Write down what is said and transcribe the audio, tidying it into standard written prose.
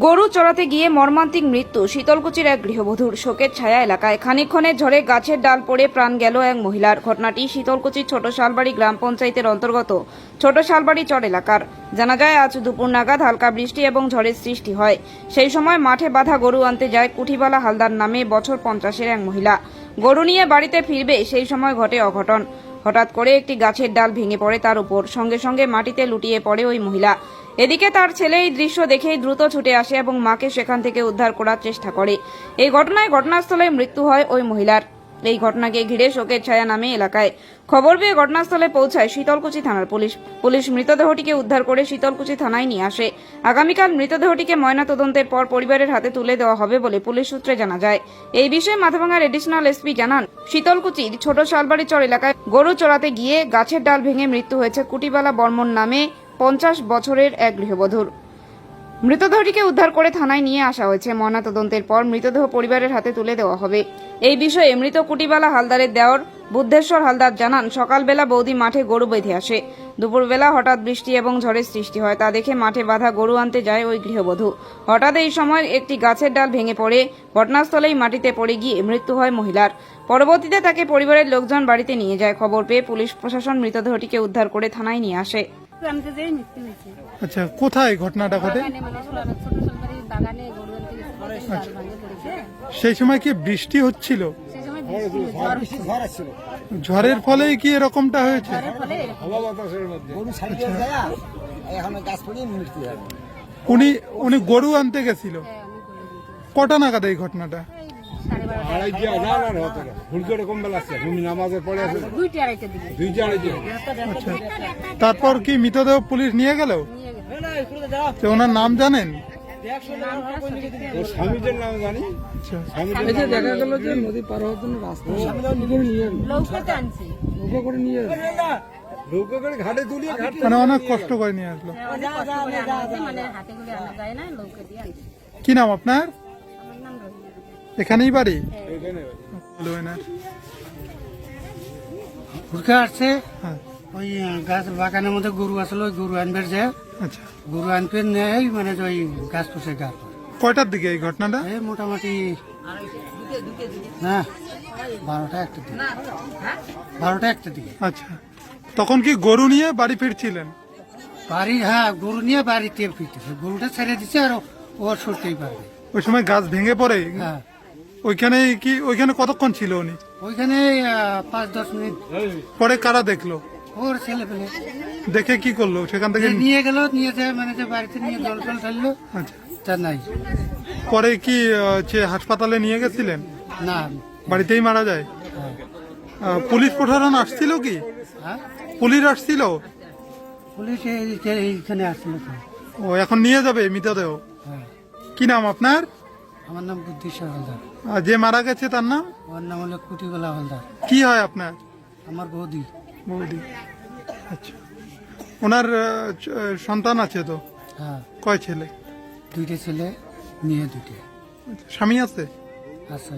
গরু চড়াতে গিয়ে মর্মান্তিক মৃত্যু শীতলকুচির এক গৃহবধূর। শোকের ছায়া এলাকায়। খানিকক্ষণের ঝড়ে গাছের ডাল পড়ে প্রাণ গেল এক মহিলার। ঘটনাটি শীতলকুচির ছোট শালবাড়ি গ্রাম পঞ্চায়েতের অন্তর্গত ছোট শালবাড়ি চর এলাকার। জানা যায়, আজ দুপুর নাগাদ হালকা বৃষ্টি এবং ঝড়ের সৃষ্টি হয়। সেই সময় মাঠে বাঁধা গরু আনতে যায় কুঠিবালা হালদার নামে বছর 50-এর এক মহিলা। গরু নিয়ে বাড়িতে ফিরবে সেই সময় ঘটে অঘটন। হঠাৎ করে একটি গাছের ডাল ভেঙে পড়ে তার উপর। সঙ্গে সঙ্গে মাটিতে লুটিয়ে পড়ে ওই মহিলা। এদিকে তার ছেলে এই দৃশ্য দেখেই দ্রুত ছুটে আসে এবং মাকে সেখান থেকে উদ্ধার করার চেষ্টা করে। এই ঘটনায় ঘটনাস্থলে মৃত্যু হয় ওই মহিলার। এই ঘটনাকে ঘিরে শোকের ছায়া নামে এলাকায়। খবর পেয়ে ঘটনাস্থলে পৌঁছায় শীতলকুচি থানার পুলিশ মৃতদেহটিকে উদ্ধার করে শীতলকুচি থানায় নিয়ে আসে। আগামীকাল মৃতদেহটিকে ময়নাতদন্তের পর পরিবারের হাতে তুলে দেওয়া হবে বলে পুলিশ সূত্রে জানা যায়। এই বিষয়ে মাথাভাঙার এডিশনাল এসপি জানান, শীতলকুচির ছোট শালবাড়ি চর এলাকায় গরু চড়াতে গিয়ে গাছের ডাল ভেঙে মৃত্যু হয়েছে কুটিবালা বর্মন নামে 50 বছরের এক গৃহবধূর। মৃতদেহটিকে উদ্ধার করে থানায় নিয়ে আসা হয়েছে। ময়নাতদন্তের পর মৃতদেহ পরিবারের হাতে তুলে দেওয়া হবে। এই বিষয়ে মৃত কুটিবালা হালদারের দেওর বুদ্ধেশ্বর হালদার জানান, সকালবেলা বৌদি মাঠে গরু বেঁধে আসে। দুপুরবেলা হঠাৎ বৃষ্টি এবং ঝড়ের সৃষ্টি হয়। তা দেখে মাঠে বাঁধা গরু আনতে যায় ওই গৃহবধূ। হঠাৎ এই সময় একটি গাছের ডাল ভেঙে পড়ে ঘটনাস্থলেই মাটিতে পড়ে গিয়ে মৃত্যু হয় মহিলার। পরবর্তীতে তাকে পরিবারের লোকজন বাড়িতে নিয়ে যায়। খবর পেয়ে পুলিশ প্রশাসন মৃতদেহটিকে উদ্ধার করে থানায় নিয়ে আসে। আনতে যেয়ে মৃত্যু হয়েছে। আচ্ছা, কোথায় ঘটনাটা ঘটে? বাগানে, মানে ছোট শালবাড়ির বাগানে গরু আনতে গেছিল, ডাল ভাঙে পড়েছে। সেই সময় কি বৃষ্টি হচ্ছিল? সেই সময় বৃষ্টি, ঝড় হচ্ছিল। ঝড়ের ফলেই কি এরকমটা হয়েছে? ঝড়ের ফলে উনি গরু আনতে গেছিল। আমি গরু দিতে কটা নাগাদ এই ঘটনাটা? সাড়ে 12টা, 2টা আড়াইটার দিকে আচ্ছা, তারপর কি মৃতদেহ পুলিশ নিয়ে গেল? নিয়ে গেছে। তো ওনার নাম জানেন? স্বামীদের নাম জানি। আচ্ছা, এই যে দেখা গেল যে নদী পার হওয়ার জন্য রাস্তা লৌকাতে আনছি। নৌকা করে ঘাটে তুলিয়ে ঘাট মানে অনেক কষ্ট করে নিয়ে আসলো। অনেক কষ্ট করে আনা হয়েছে, মানে হাতে করে আনা যায় না, লৌকা দিয়ে আনছি। কি নাম আপনার? আমার নাম রহিমা। এখানেই বাড়ি? এখানে বলবেন না। ঘুরতে আসছে হ্যাঁ, ওই গাছ বাগানের মধ্যে গরু আসলো, ওই গরু আনবে যে আচ্ছা। গরু আনতে নেই, মানে যে ওই গাছ পুষে গাছ কয়টার দিকে এই ঘটনাটা? এই মোটামুটি হ্যাঁ 12টা একটা দিকে, 12টা একটা দিকে। আচ্ছা, তখন কি গরু নিয়ে বাড়ি ফিরছিলেন? বাড়ি, হ্যাঁ গরু নিয়ে বাড়িতে ফিরতেছে, গরুটা ছেড়ে দিচ্ছে আর ও সরতেই পারবে। ওই সময় গাছ ভেঙে পড়ে? হ্যাঁ, ওইখানে কতক্ষণ ছিল উনি? ওইখানে 5-10 মিনিট। পরে কারা দেখলো? ওর ছেলে পেলে দেখে কি করলো সেখান থেকে? নিয়ে গেল, নিয়ে যায় মানে যে বাড়িতে নিয়ে জল টল ঢাললো, আচ্ছা, তা নাই। পরে কি হাসপাতালে নিয়ে গেছিলেন? না, বাড়িতেই মারা যায়? হ্যাঁ, পুলিশ প্রশাসন আসছিল কি? হ্যাঁ পুলিশ আসছিল? পুলিশ এইখানে আসছিল তো। ও, এখন নিয়ে যাবে মৃতদেহ? হ্যাঁ, কি নাম আপনার? আমার নাম বুদ্ধেশ্বর হালদার। আর যে মারা গেছে তার নাম? ওর নাম হলো কুটিগোলা হালদার। কি হয় আপনার? আমার বৌদি। বৌদি। আচ্ছা, ওনার সন্তান আছে তো? হ্যাঁ, কয় ছেলে? 2টে ছেলে, মেয়ে 2টে। স্বামী আছে? আছে।